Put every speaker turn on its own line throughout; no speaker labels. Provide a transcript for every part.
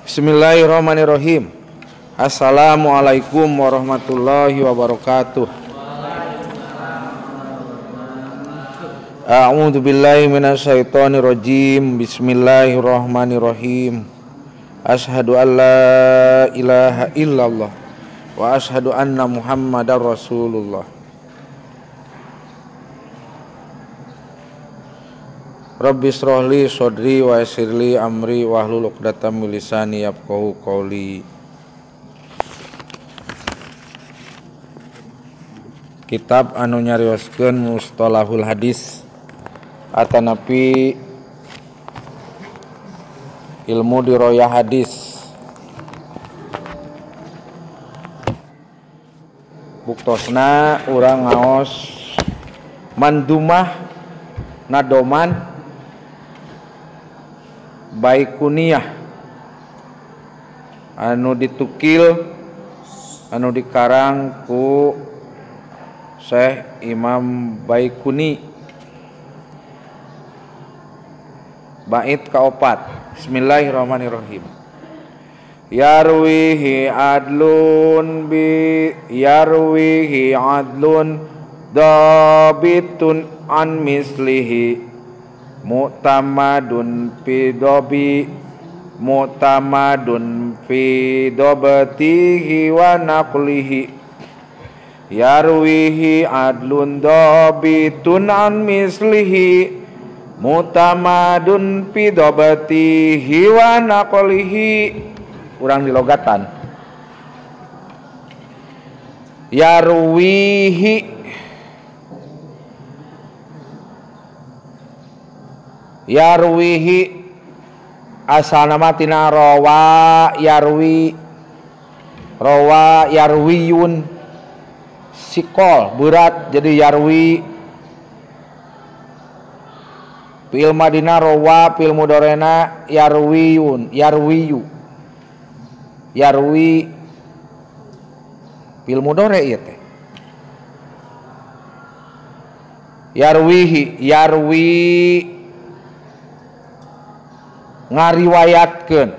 Bismillahirrahmanirrahim. Assalamualaikum warahmatullahi wabarakatuh. A'udzu billahi minasyaitonir rajim. Bismillahirrahmanirrahim. Asyhadu an la ilaha illallah wa asyhadu anna Muhammadar Rasulullah. Rabbi shrahli shodri wa yassirli amri wahlul 'uqdatam min lisani yafqahu qawli. Kitab anu nyarioskeun mustalahul hadis atanapi ilmu diroyah hadis. Buktosna urang ngaos mandumah nadoman Baikuniyah anu ditukil anu dikarang ku Syekh Imam Baikuni. Bait kaopat. Bismillahirrahmanirrahim. Yarwihi adlun dabitun an mislihi mu'tamadun fi dobatihi wa naqlihi. Yarwihi adlun dabitun an mislihi mu'tamadun fi dobatihi wa naqlihi. Urang dilogatan. Yarwihi asal nama tina rawa yarwiyun sikol berat jadi yarwi. Fi'il madina rawa, fi'il mudorena yarwi fi'il mudore ieu teh. Yarwi ngariwayatkeun.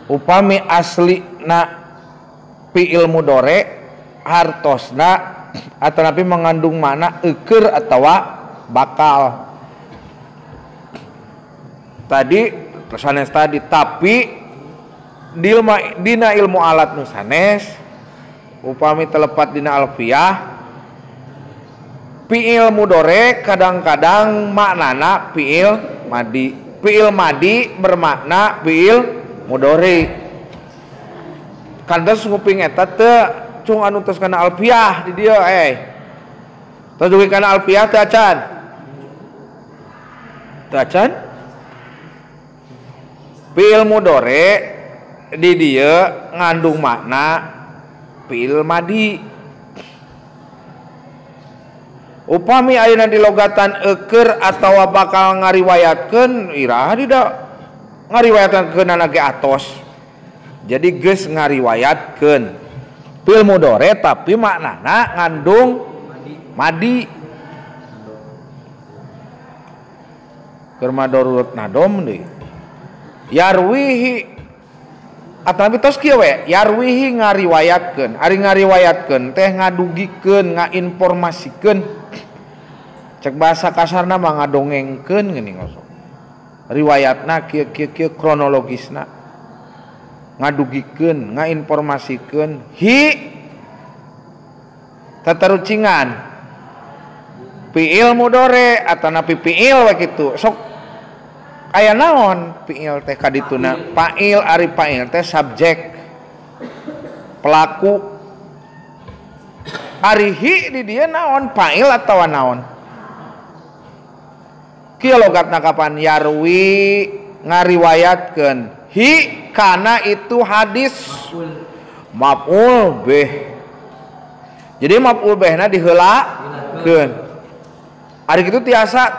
Upami aslina fi'il mudore hartosna atanapi mengandung makna eukeur atawa bakal. Tadi sanes tadi tapi dina ilmu alat nu sanes upami telepat dina alfiyah fi'il mudore kadang-kadang maknana fi'il madi. Fi'il madi bermakna fi'il mudore. Kantos nguping eta teu cung anu tos kana alfiyah di dieu tos dugi kana alfiyah teu acan. Teu acan. Fi'il mudore di dieu ngandung makna fi'il madi. Upami ayeuna dilogatan eukeur atawa bakal ngariwayatkeun iraha tidak ngariwayatkeun ge atos. Jadi geus ngariwayatkeun fi'il mudore tapi maknana ngandung madi. Keur madorut nadom deui. Yarwihi atapi tos kieu we yarwihi ngariwayatkeun. Ari ngariwayatkeun teh ngadugikeun, ngainformasikeun. Cek bahasa kasarna mah ngadongengkeun geuning ngosok. Riwayatna kieu kronologisna. Ngadugikeun, ngainformasikeun. Tatarucingan. Fi'il mudore atanapi fi'il we kitu. Sok aya naon fi'il teh kadituna? Fa'il ari fa'il teh subjek. Pelaku. Ari hi di dieu naon fa'il atawa naon? Kieu logatna kapan? Yarwi ngariwayatkeun kana itu hadis maf'ul bih. Jadi maf'ul bihna diheulakeun. Ari kitu tiasa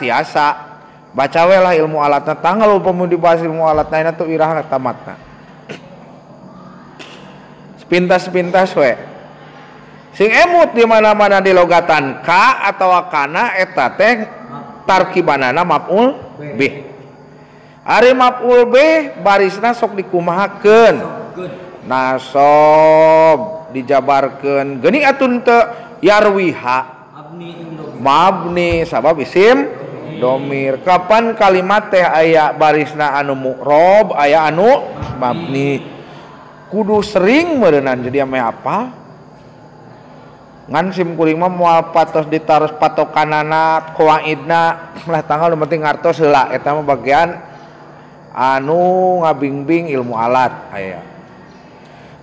baca we lah ilmu alatna tanggal upami dibahas ilmu alatna teh iraha tamatna. Sepintas we. Sing emut di mana-mana di logatan ka atawa kana eta teh tarkibanana maf'ul bih. Ari maf'ul bih barisna sok dikumahakeun. Nasob dijabarkeun geuning atun teu yarwiha mabni sabab isim domir. Kapan kalimat teh aya barisna anu mu'rob aya anu mabni kudu sering meureunan jadi ame apa ngan sim kuring mah moal patos ditaros patokanana qawaidna lah tanggal nu penting ngartos heula eta mah bagian anu ngabingbing ilmu alat aya.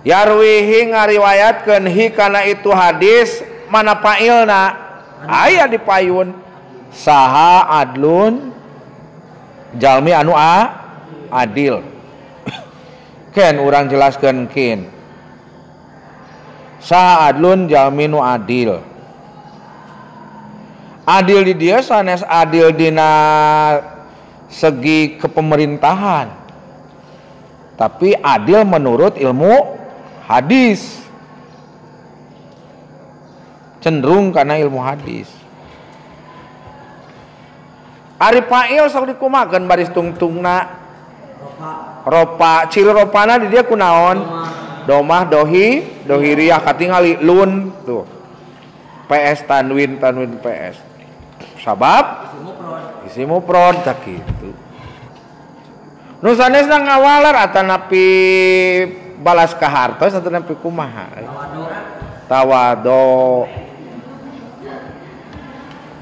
Yarwihi ngariwayatkeun hi kana itu hadis mana fa'ilna aya di payun saha adlun jalmi anu adil. Ken urang jelaskeun kin saha adlun jalmi nu adil. Adil di dieu sanes adil dina segi kepemerintahan, tapi adil menurut ilmu hadis, cenderung karena ilmu hadis. Ari fa'il sok dikumakeun baris tungtungna ropa ciri ropana di dia kunaon domah dohi dohiriyah katingali lun tuh PS tanwin PS sabab isi mufrad tak kitu nu sanesna ngawaler atanapi balas kahartos atanapi kumaha tawado.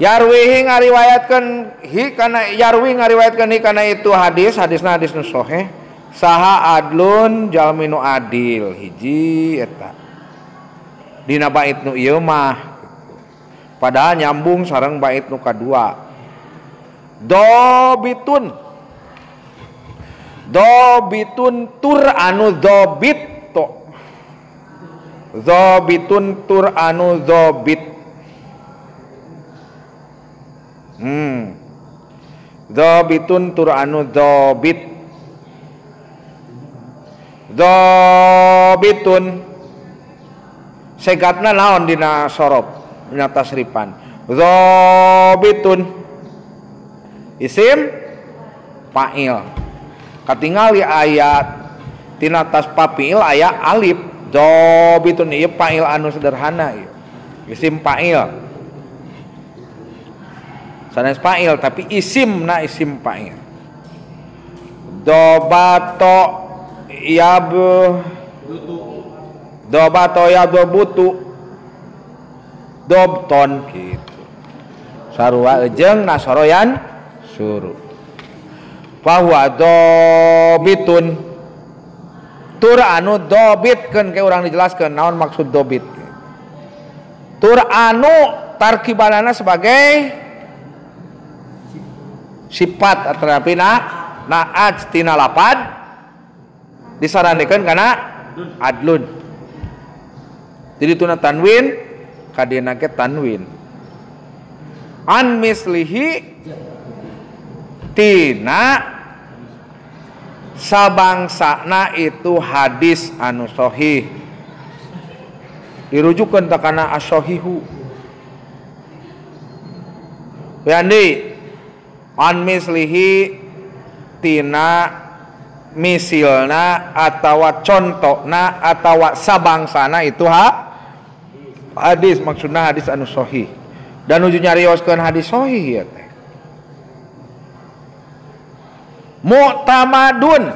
Yarwihi ngariwayatkeun hi kana yarwi ngariwayatkeun hi kana itu hadisna hadis nu sahih saha adlun jalmi nu adil hiji eta dina bait nu ieu mah padahal nyambung sareng bait nu kadua dobitun tur anu dobit to dobitun tur anu dobit dobitun tur anu dobit dobitun segatna naon dina sorob dina tasrifan dobitun isim fa'il katingali ayat tina tas papil aya alif dobitun ieu fa'il anu sederhana ieu isim fa'il sanes fa'il tapi isimna isim fa'il dobato butu dobton gitu sarua ejeng nasoroyan suruh bahwa dobitun tur anu dobitkeun ke urang dijelaskeun naon maksud dobit tur anu tarkibanana sebagai sifat atrapi naat tina lapad disaranikeun kana adlun jadi tuna tanwin kadina ke tanwin an mislihi tina sabangsana itu hadis anu sahih dirujukkeun ta kana as-sahihu yandi an mislihi tina misilna atawa contona atawa sabangsana itu hadis maksudna hadis anu sahih dan nuju nyarioskeun hadis sahih ya teh mu'tamadun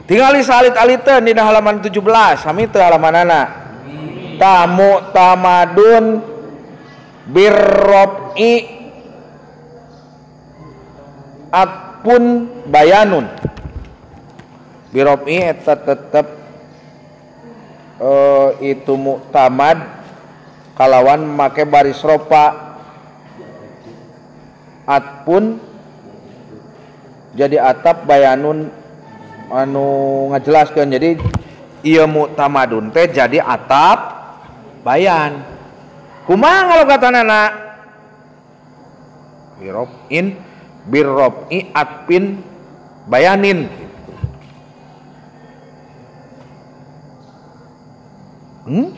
tinggali salit-aliteun di halaman 17 sami teu halamanana ta mu'tamadun birrobi atpun bayanun birrobi eta tetep itu muktamad kalawan make baris ropa atpun jadi atap bayanun anu ngajelaskeun jadi ieu muktamadun teh jadi atap bayan kumaha ngalogatanana birrobi atpin bayanin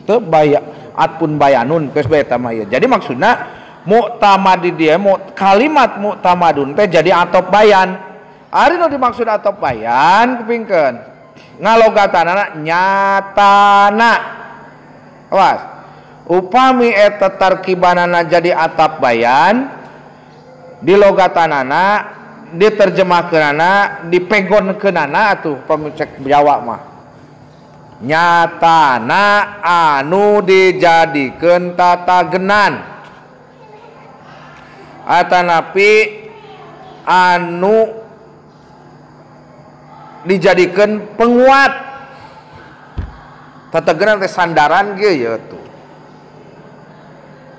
teu baya atpun bayanun geus bae eta mah ieu jadi maksudna Mu'tamad di dia kalimat mu'tamadun teh jadi atop bayan. Ari nu dimaksud atop bayan kepingkeun ngalogatanana nyatana. Awas. Upami eta tarkibanana jadi atap bayan di logatanana diterjemahkeunana dipegonkeunana atuh pamicek Jawa mah. Nyatana anu dijadikeun tatagenan atanapi anu dijadikan penguat tatagenan teh sandaran ge ya tuh.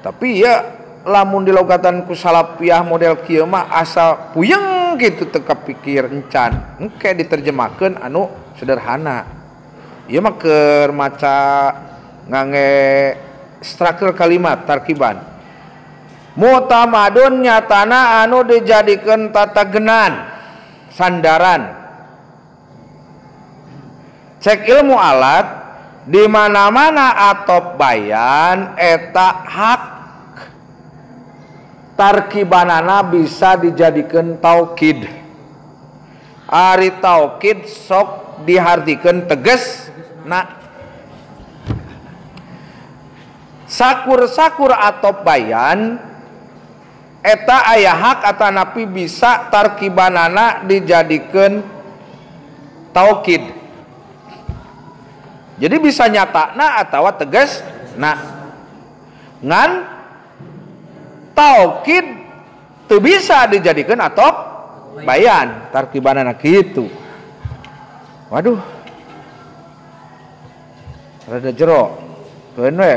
Tapi ya lamun dilogatan ku salapiah model kieu mah asa puyeng gitu teu kapikir encan engke diterjemahkeun anu sederhana. Ieu mah keur maca ngangge struktur kalimat tarkiban. Mu'tamadun nyatana anu dijadikeun tatagenan sandaran. Cek ilmu alat di mana-mana atop bayan eta hak tarkibanana bisa dijadikeun taukid. Ari taukid sok dihartikeun teges na sakur-sakur atop bayan eta aya hak atanapi bisa tarkibanana dijadikeun taukid. Jadi bisa nyatana atawa tegas nah ngan taukid teu bisa dijadikeun atop bayan tarkibanana kitu. Waduh rada jero keun we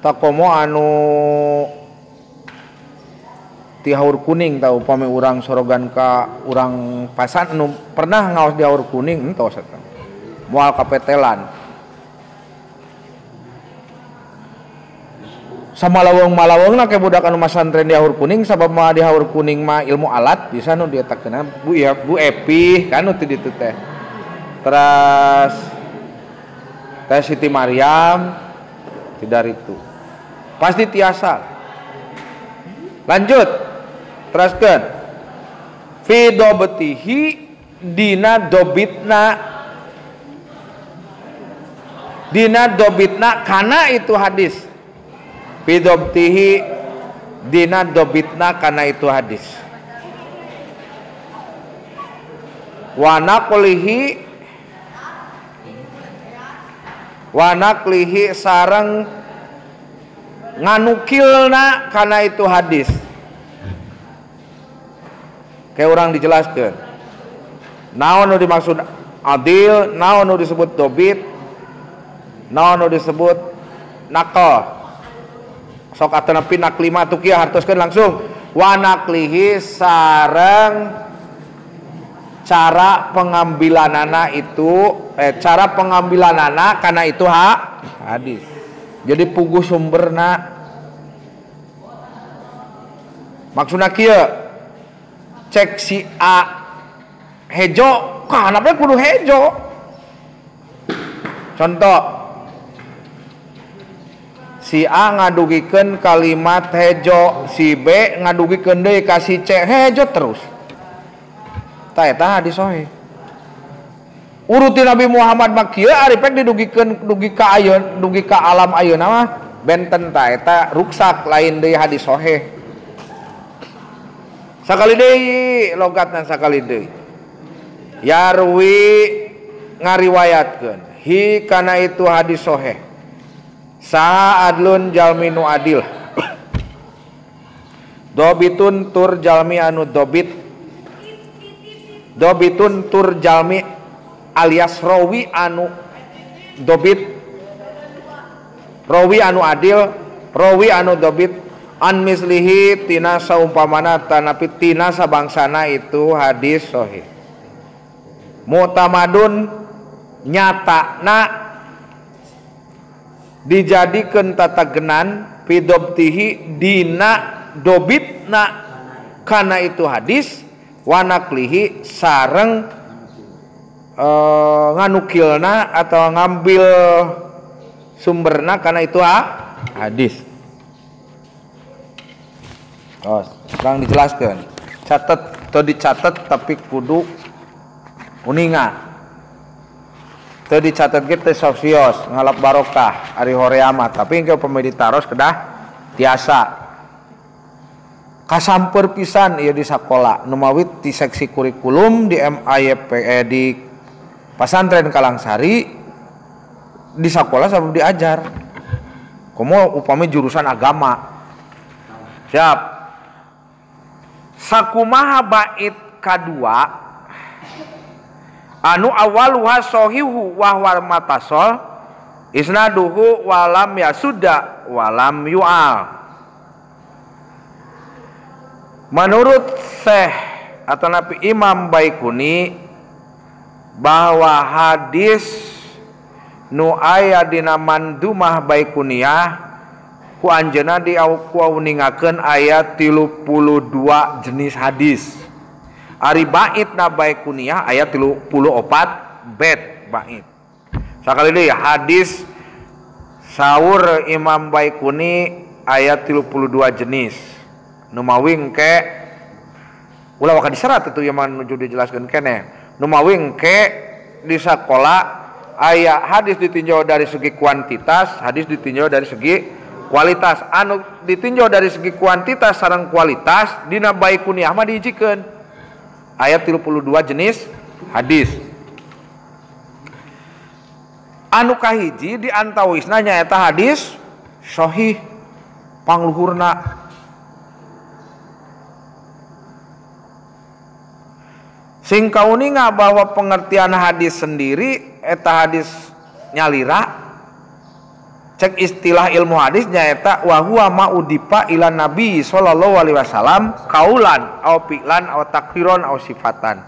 takomo anu ti haur kuning tahu upami urang sorogan ka urang pasan anu pernah ngaos di haur kuning entos eta moal kapetelan samalaweng-malawengna ke budak anu masantren di haur kuning sabab mah di haur kuning mah ilmu alat bisa nu dietakeun Bu Epi kan nu teh ditu teh terus Teh Siti Maryam tidak itu pasti tiasa. Lanjut teruskeun fi dobtihi dina dobitna kana itu hadis. Fi dobtihi dina dobitna kana itu hadis. Wa naqlihi sareng nganukilna kana itu hadis. Kayak orang dijelaskan naon nu dimaksud adil, naon nu disebut dobit, naon nu disebut naqal. Sok atanapi naklima tu kieu hartoskeun langsung wa naqlihi sareng cara pengambilanana itu cara pengambilanana kana itu hadis. Jadi puguh sumberna maksudna kieu cek si A hejo kana bae kudu hejo. Contoh si A ngadugikeun kalimat hejo, si B ngadugikeun deui ka si C hejo terus. Tah eta hadis sahih. Uruti Nabi Muhammad mah kieu ari pek didugikeun dugi ka ayeun, dugi ka alam ayeuna mah benten tah eta ruksak lain deui hadis sahih. Sakali deui logatna sakali deui. Yarwi ngariwayatkeun hi kana itu hadis sahih. Sa adlun jalmi nu adil. Dobitun tur jalmi anu dobit. Dobitun tur jalmi alias rawi anu dobit, rawi anu adil, rawi anu dobit, an mislihi tina saumpamana tanapi tina sabangsana itu hadis sahih. Mu'tamadun nyatana dijadikeun tatagenan pidobtihi dina dobitna kana itu hadis wa naqlihi sareng nganukilna atau ngambil sumberna karena itu hadis. Oh, sekarang dijelaskan. Catat atau dicatat tapi kudu uninga. Teu dicatat ge teu sosios ngalap barokah ari horeama tapi engke upami ditaros kedah tiasa. Kasamper pisan ieu di sakola nu mawit di seksi kurikulum di MAYP di Pasantren Kalangsari di sakola sabab diajar. Komo upami jurusan agama. Siap. Sakumaha bait kadua anu awaluha sahihu wa huwa matasol isnaduhu walam yasuda walam yu'al. Menurut Syekh atau Nabi Imam Baikuni bahwa hadis nu aya dina mandumah Baikuniyah ku anjeunna diauningakeun aya 32 jenis hadis. Ari bait na Baikuniyah aya 34 bait bait. Sakali deui hadis saur Imam Baikuni aya 32 jenis. Nu mawing ke ulah waka diserat itu yang menuju dijelaskeun keneh. Nu mawing ke di sakola aya hadis ditinjau dari segi kuantitas, hadis ditinjau dari segi kualitas. Anu ditinjau dari segi kuantitas sareng kualitas dina Baikuniyah mah diijikeun ayat 32 jenis hadis. Anu kahiji di antawisna nyaeta hadis sahih pangluhurna. Sing kauninga bahwa pengertian hadis sendiri eta hadis nyalira. Cek istilah ilmu hadis nyaeta wa huwa ma udipa ila nabi sallallahu alaihi wasallam kaulan au fi'lan au takriron au sifatan.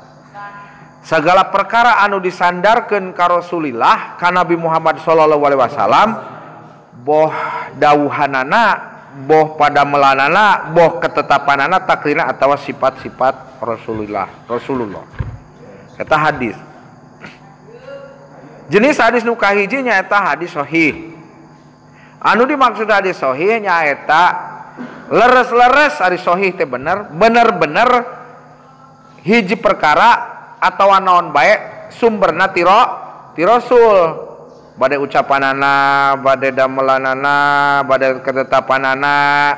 Segala perkara anu disandarkeun ka Rasulillah ka Nabi Muhammad sallallahu alaihi wasallam boh dawuhanana boh padamelanana boh ketetapanana takrina atawa sifat-sifat Rasulullah eta hadis. Jenis hadis nu kahiji nyaeta hadis sahih. Anu dimaksud hadis sahih nyaeta leres-leres hadis sahih teh bener-bener hiji perkara atawa naon bae sumberna ti Rasul. Bade ucapanana, bade damelanana, bade ketetapanana,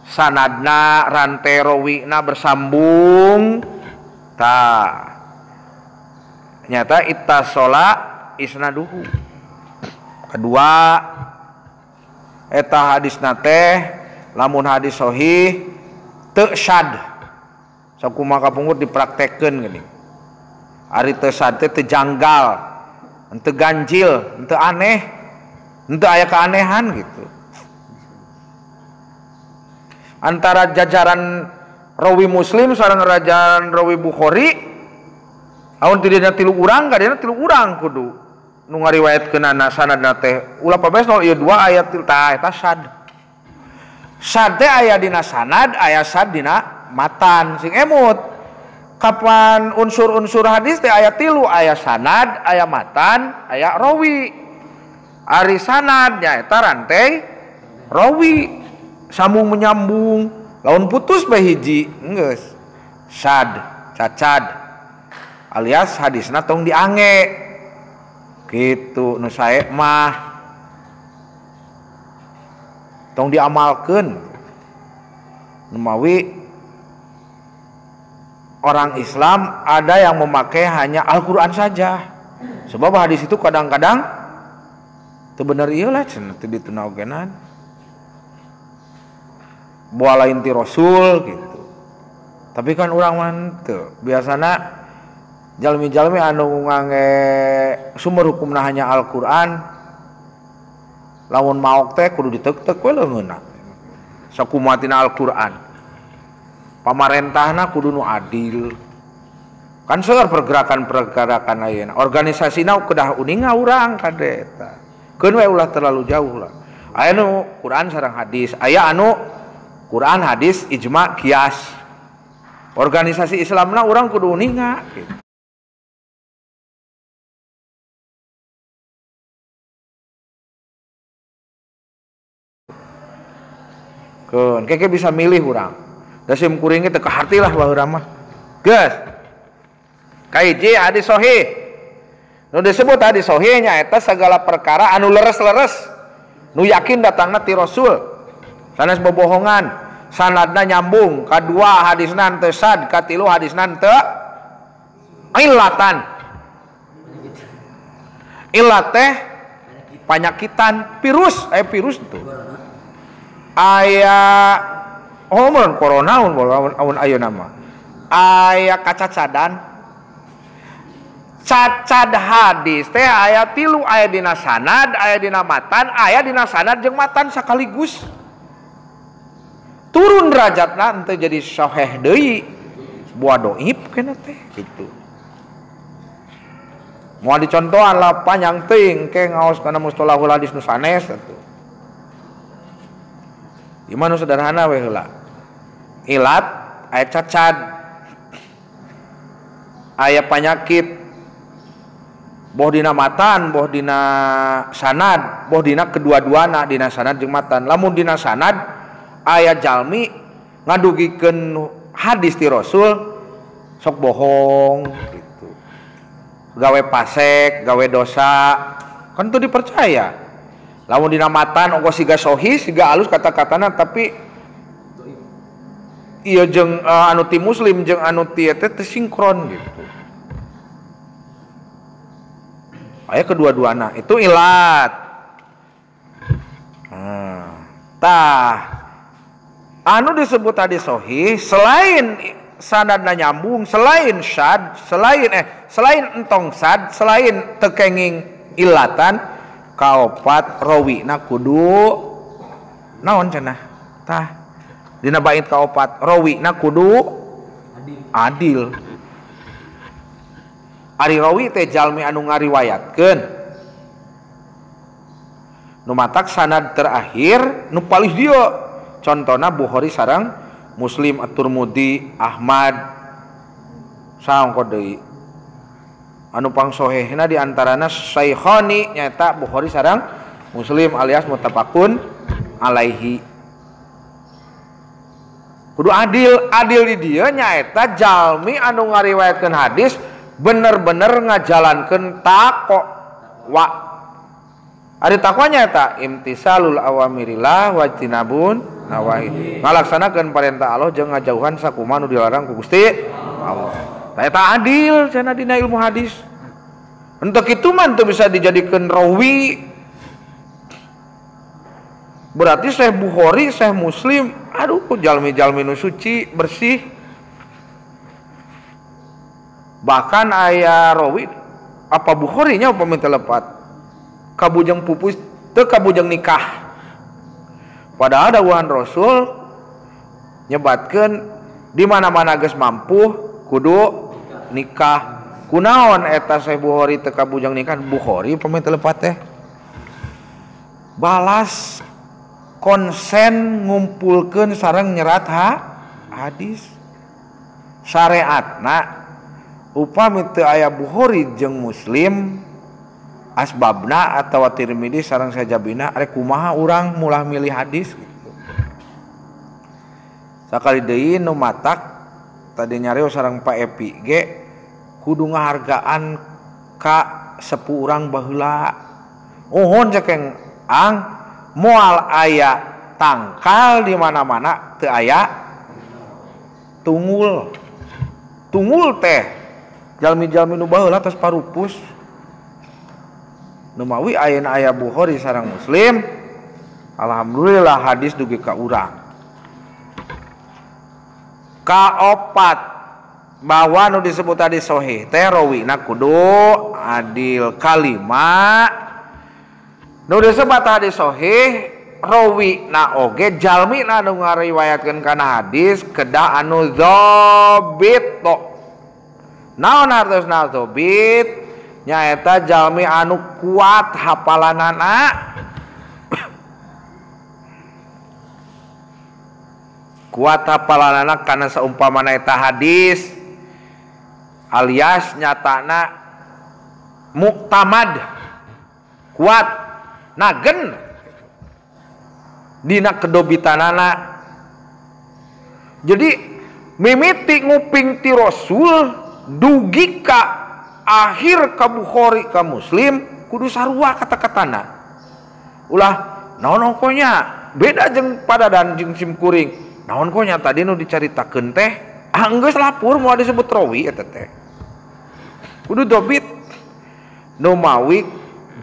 sanadna, rante rawina bersambung. Nyata ittasola isnaduhu. Kedua eta hadisna teh lamun hadis sahih teu syad. Sakumaha kapungut dipraktekkeun gini. Ari teu syad teh teu janggal, henteu ganjil, henteu aneh, henteu aya keanehan gitu. Antara jajaran rawi Muslim sareng jajaran rawi Bukhari amun teu dina 3 urang kadina 3 urang kudu nu ngariwayatkeunana sanadna teh ulah pabes nol ieu 2 ayat tah eta sad. Sad teh aya dina sanad, aya sad dina matan. Sing emut kapan unsur-unsur hadis teh aya 3, aya sanad, aya matan, aya rawi. Ari sanad nyaeta rantai rawi sambung menyambung. Lamun putus bae hiji geus sad, cacad. Alias hadisna tong diange. Gitu nu sae mah tong diamalkeun. Numawi orang Islam ada yang memakai hanya Al-Qur'an saja. Sebab hadis itu kadang-kadang teu bener ieu lah cenah teu ditunaogenan. Boa lain ti Rasul gitu. Tapi kan urang mah teu. Biasana jalmi-jalmi anu ngangge sumber hukumna hanya Al-Qur'an lamun maok teh kudu diteuk-teuk we leungeunna sakumaha tina Al-Qur'an. Pamarentahna kudu nu adil. Kan seueur pergerakan-pergerakan ayeuna. Organisasina kedah uninga urang kade eta. Keun we ulah terlalu jauh lah. Aya nu Qur'an sareng hadis, aya anu Qur'an hadis ijma qiyas. Organisasi Islamna urang kudu uninga gitu. Keun keke bisa milih urang. Da sim kuring teh kahati lah baheula mah. Geus. Kahiji hadis sahih. Nu disebut hadis sahih nyaeta segala perkara anu leres-leres nu yakin datangna ti Rasul. Sanes bobohongan, sanadna nyambung, kadua hadisna teu sad, katilu hadisna teu illatan. Illat teh panyakitan, virus itu. Aya omong corona amun ayeuna mah. Aya kacacadan. Cacad hadis teh aya 3, aya dina sanad, aya dina matan, aya dina sanad jeung matan sakaligus. Turun derajatna teu jadi sahih deui. Buah doib kana teh gitu. Moal dicontohan lah panjang teuing ke ngaos kana mustalahul hadis nu sanes atuh. Gimana sederhana we heula. Ilat aya cacat. Aya penyakit. Boh dina matan, boh dina sanad, boh dina kedua-duana dina sanad jeung matan. Lamun dina sanad aya jalmi ngadugikeun hadis ti Rasul sok bohong gitu. Gawe pasek, gawe dosa, kan itu dipercaya. Lamun dina matan ongko siga sahih, siga alus kata-katana tapi ieu jeung anu ti Muslim jeung anu ti teh teu sinkron gitu. Aya kedua-duana itu ilat. Tah anu disebut hadis sahih selain sanadna nyambung, selain syad, selain entong sad, selain tekenging ilatan kaopat rawina kudu naon cenah tah dina bait kaopat rawina kudu adil. Ari rawi teh jalmi anu ngariwayatkeun nu matak sanad terakhir nu palih dia contona Bukhari sareng Muslim, At-Tirmidzi, Ahmad saongko deui anu pangsohehna diantarana Saikhani nyata Bukhari sareng Muslim alias muttafaqun alaihi. Kudu adil di dieu nyaeta jalmi anu ngariwayatkeun hadis bener-bener ngajalankeun taqwa. Ari taqwa nyaeta imtisalul awamirillah wa tinabun nawahi. Ngalaksanakeun parentah Allah jeung ngajauhan sakumaha nu dilarang ku Gusti Allah. Eta adil cenah dina ilmu hadis. Henteu kitu mah teu bisa dijadikeun rawi. Berarti Syekh Bukhari, Syekh Muslim, aduh jalmi-jalmi nu suci, bersih. Bahkan aya rawi apa Bukhari nya upami teu lepat. Kabujang pupus teu kabujang nikah. Padahal dawuhan Rasul nyebatkeun di mana-mana geus mampu kudu nikah. Kunaon eta Syekh Bukhari teu kabujang nikah? Bukhari upami teu lepat teh balas konsen ngumpulkeun sareng nyerat hadis. Syariatna upami teu aya Bukhari jeung Muslim asbabna atawa Tirmidzi sareng sajabina arek kumaha urang mulah milih hadis gitu. Sakali deui nu matak tadi nyarios sareng Pak Epi ge kudu ngahargaan ka sepuh urang baheula. Uhun cekeng ang moal aya tangkal di mana-mana teu aya tunggul. Tunggul teh jalmi-jalmi nu baheula tos parupus. Nu mawi ayeuna aya Bukhari sareng Muslim, alhamdulillah hadis dugi ka urang. Kaopat bahwa nu disebut hadis sahih teh rawina kudu adil. Kalima nu disebut hadis sahih rawina oge jalmina nu ngariwayatkeun kana hadis kedah anu dzabit. Naon hartosna dzabit? Nyaeta jalmi anu kuat hafalanana. Kuat hafalanana kana saumpamana eta hadis alias nyatana muktamad kuat nagen dina kedobitanana Jadi mimiti nguping ti Rasul dugi ka akhir ka Bukhari ka Muslim kudu sarua kata-katana. Ulah naon konya beda jeung padadan jeung simkuring. Naon konya tadi nu dicaritakeun teh geus lapur moal disebut rawi eta teh. Kudu dobit nu mawi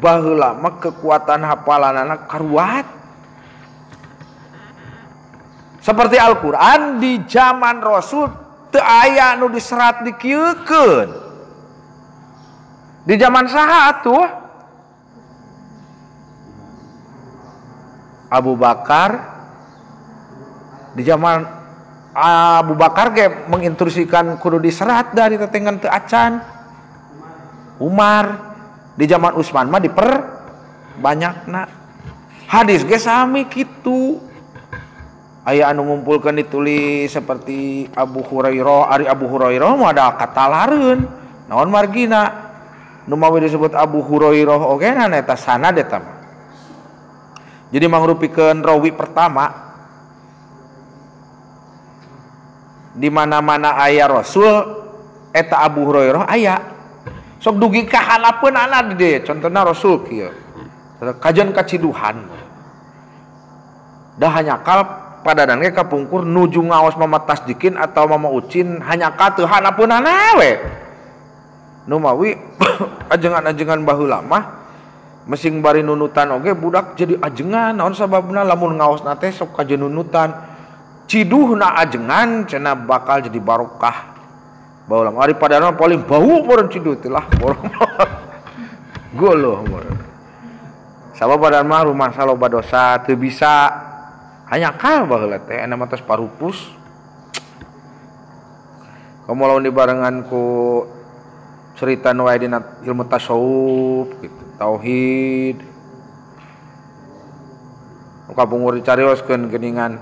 baheula mah kekuatan hafalanana karuat. Seperti Al-Quran di zaman Rasul teu aya nu diserat dikieukeun. Di zaman saha atuh? Abu Bakar. Di zaman Abu Bakar ge menginstruksikan kudu diserat dari tetengan teu acan. Umar. Di zaman Utsman mah banyakna. Hadis ge sami kitu. Aya anu ngumpulkeun ditulis seperti Abu Hurairah, ari Abu Hurairah mah ada katalareun. Naon margina? Nu mawi disebut Abu Hurairah oge na eta sanad eta mah. Jadi mangrupikeun rawi pertama di mana-mana aya Rasul eta Abu Hurairah aya. Sok dugi ka halapeunana di dieu. Contohna Rasul kieu. Kajian kaciduhan. Da hanya kal padadan ge kapungkur nuju ngaos mama tasdikin atau mama ucin hanya kateu hanapeunana we. Nu mawi ajengan-ajengan baheula mah mesing bari nunutan oge budak jadi ajengan. Naon sababna lamun ngaosna teh sok kajeun nunutan. Ciduhna ajengan cenah bakal jadi barokah. Baheula ari padana paling bau meureun ciduh teh lah. Goloh meureun. Sabab badan mah rumah saloba dosa teu bisa hanya kal baheula teh anu mah tos parupus. Kamu lawan dibarengan ku cerita nu aya dina ilmu tasawuf gitu, tauhid. Kapungkur dicarioskeun geuningan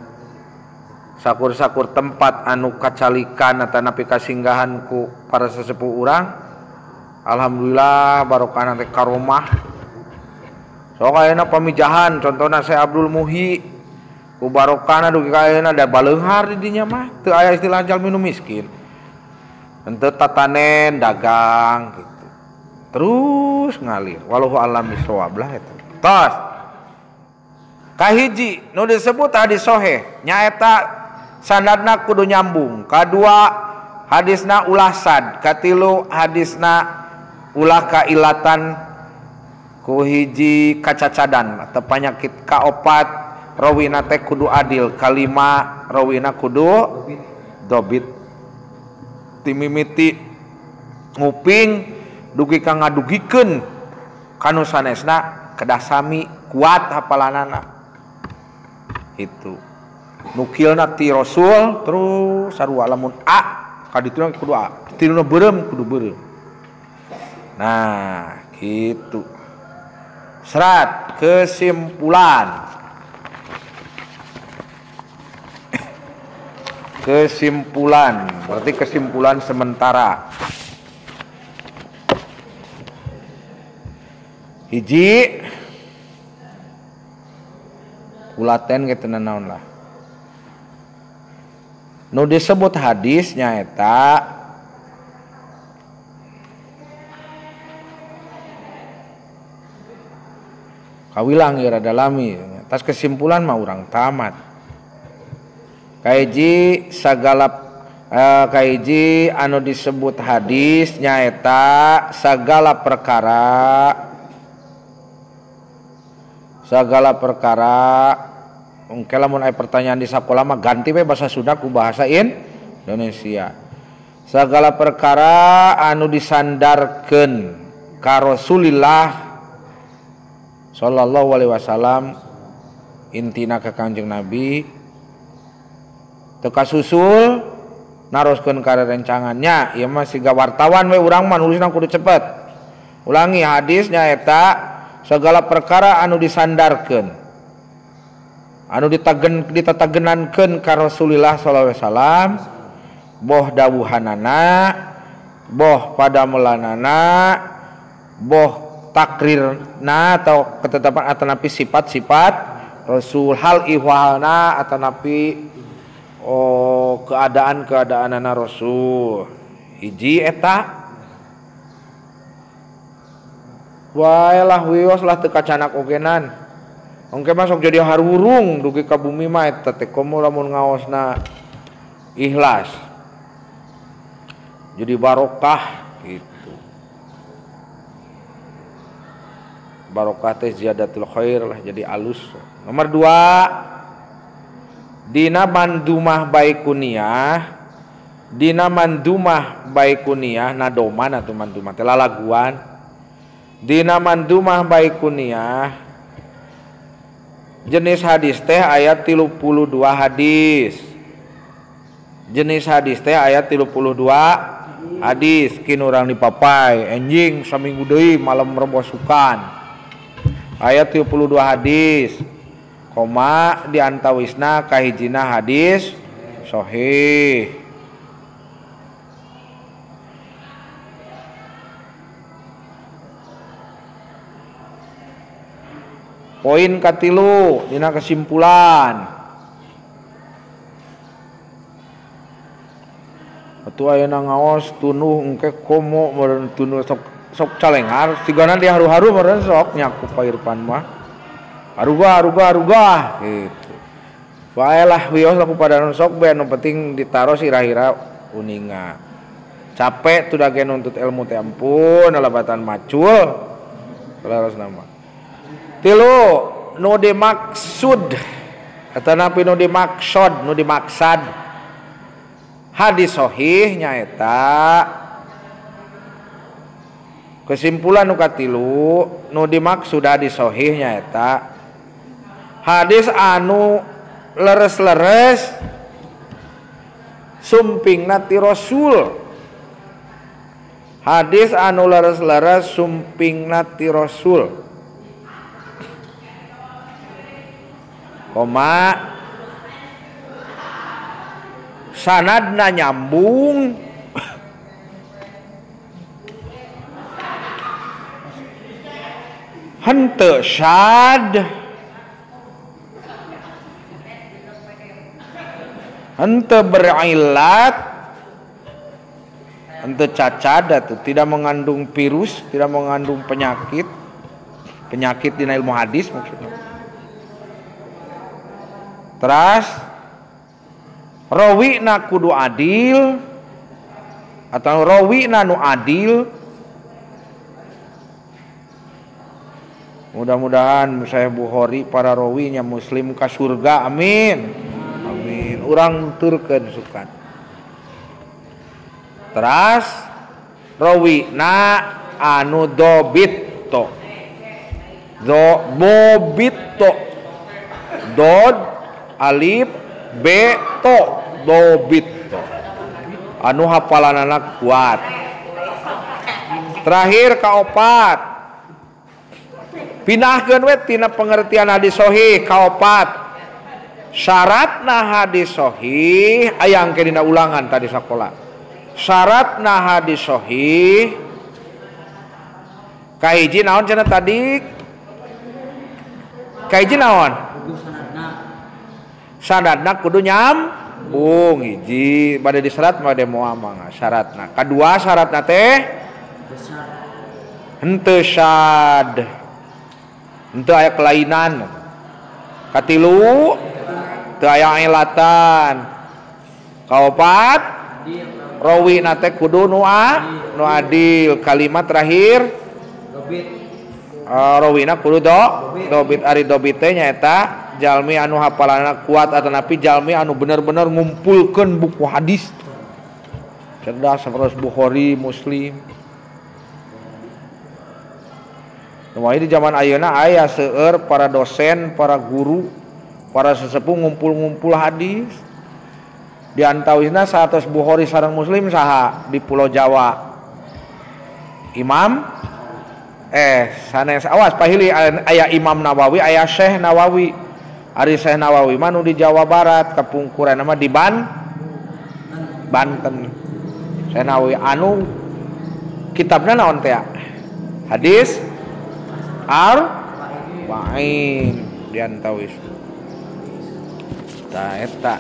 sakur-sakur tempat anu kacalikan atau napi kasinggahan ku para sesepuh urang. Alhamdulillah barokahna teh karomah. Sok ayeuna pamijahan contohna Syekh Abdul Muhi ku barokahna dugi ka ayeuna da baleunghar di dinya mah teu aya istilah jalmi nu miskin. Henteu tatanen dagang gitu. Terus ngalir. Wallahu a'lam bishawab lah eta. Tos. Kahiji nu disebut hadis sahih nyaeta sanadna kudu nyambung. Kadua hadisna ulah sad. Katilu hadisna ulah kailatan ku hiji kacacadan atau penyakit kaopat. Rawina teh kudu adil. Kalima rawina kudu dobit. Timimiti nguping dugi ka ngadugikeun kanu sanesna kedah sami kuat hafalanana. Itu nukilna ti Rasul terus sarua lamun A kadituna kudu A, tinuna beureum kudu beureum. Nah, gitu. Serat kesimpulan. Kesimpulan berarti kesimpulan sementara. Hiji kulaten gitu naon lah. Nu disebut hadis nyaeta kawilang ieu dalami. Tas kesimpulan mah urang tamat. Kaiji anu disebut hadis nyaeta sagala perkara engke lamun aya pertanyaan di sakola mah ganti we bahasa Sunda ku bahasa Indonesia. Sagala perkara anu disandarkeun ka Rasulillah sallallahu alaihi wasallam intina ka Kanjeng Nabi teu kasusul naroskeun ka rencangannya. Ieu mah siga wartawan we urang mah nulisna kudu cepet. Ulangi hadis nyaeta segala perkara anu disandarkeun anu ditagenankeun ka Rasulullah sallallahu alaihi wasallam boh dawuhanana boh padamelanana boh takrirna atau ketetapan atanapi sifat-sifat Rasul hal ihwalna atanapi Oh, keadaan-keadaanana Rasul. Hiji eta wae lah wios lah teu kacanak ogenan. Engke masuk jadi harurung dugi ka bumi mah eta teh komo lamun ngaosna ikhlas. Jadi barokah gitu. Barokah teh ziyadatul khair lah jadi alus. Nomor 2 dina mandumah baikuniah. Dina mandumah baikuniah nadoman atau mandumah teh lalaguan. Dina mandumah baikuniah jenis hadis teh ayat 32 hadis. Jenis hadis teh ayat 32 hadis. Kin urang dipapai enjing saminggu deui malam rembosukan. Ayat 32 hadis. Koma diantawisna kahijina hadis sahih. Poin katilu dina kesimpulan. Atuh ayeuna ngaos tunuh engke komo meureun tunuh sok calengar sigana di haru-haru meureun sok nyaku Pak Irfan mah. Aruga gitu. Baelah wios laku pada sok bae anu penting ditaro sirah-ira uninga. Capek tuh dage nuntut ilmu teh ampun lalabatan macul. Laras nama. 3 nu dimaksud atau napi nu dimaksud nu dimaksad hadis sahih nyaeta kesimpulan nu katilu nu dimaksud hadis sahih nyaeta hadis anu leres-leres sumpingna ti Rasul. Hadis anu leres-leres sumpingna ti Rasul. Koma sanadna nyambung henteu syad henteu berilat henteu cacat atuh tidak mengandung virus, tidak mengandung penyakit dina ilmu hadis maksudnya. Teras rawina kudu adil atau rawina nu adil. Mudah-mudahan Sahih Bukhari para rawinya muslim ka surga, amin. Amin. Urang nuturkeun sukan. Teras rawina anu dobitto. Bobitto. Dod alif beto dobitto anu hafalanana kuat. Terakhir kaopat pinahkeun we tina pengertian hadis sahih kaopat syaratna hadis sahih aya engke dina ulangan tadi sakola. Syaratna hadis sahih kahiji naon cenah tadi? Kahiji naon? Sanadna kudu nyambung hiji bade diserat bade moal mah syaratna. Kadua syaratna teh henteu syad. Henteu aya kelainan. Katilu teu aya ilatan. Kaopat rawina teh kudu nu adil. Kalimat terakhir rawina kudu dobit ari dobit teh nyaeta jalmi anu hafalanna kuat atau napi jalmi anu bener-bener ngumpulkeun buku hadis cerdas sapertos Bukhari Muslim. Nuai di zaman ayeuna aya seueur para dosen, para guru, para sesepuh ngumpul-ngumpul hadis. Di antawisna 100 Bukhari sareng Muslim saha di Pulau Jawa. Imam sanes awas pahili aya Imam Nawawi, aya Syekh Nawawi. Ari Syekh Nawawi mah nu di Jawa Barat, kapungkuran nama di Banten. Syekh Nawawi anu kitabna naon teh? Hadis Arba'in diantawis. Tah eta.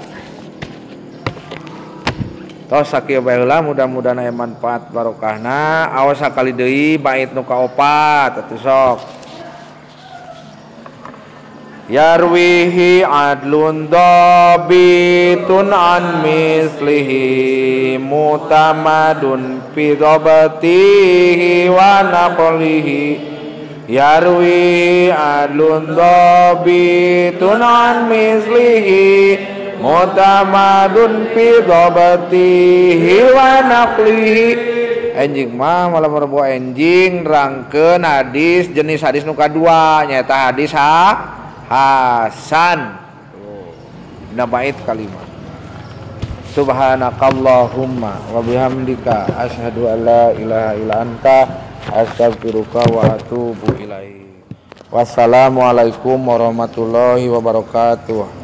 tos sakieu bae heula mudah-mudahan aya manfaat barokahna. Awas sakali deui bait nu kaopat atuh sok. Yarwihi adlun dabitun an mislihi mutamadun fi dhabatihi wa naqlihi. Yarwihi adlun dabitun an mislihi mutamadun fi dhabatihi wa naqlihi. Enjing mah malah merbuah enjing rangkeun hadis jenis hadis nu kadua nyaeta hadis hasan. Dina bait kalimat subhanakallahumma wa bihamdika asyhadu an la ilaha illa anta astaghfiruka wa atubu ilaik. Wassalamualaikum warahmatullahi wabarakatuh.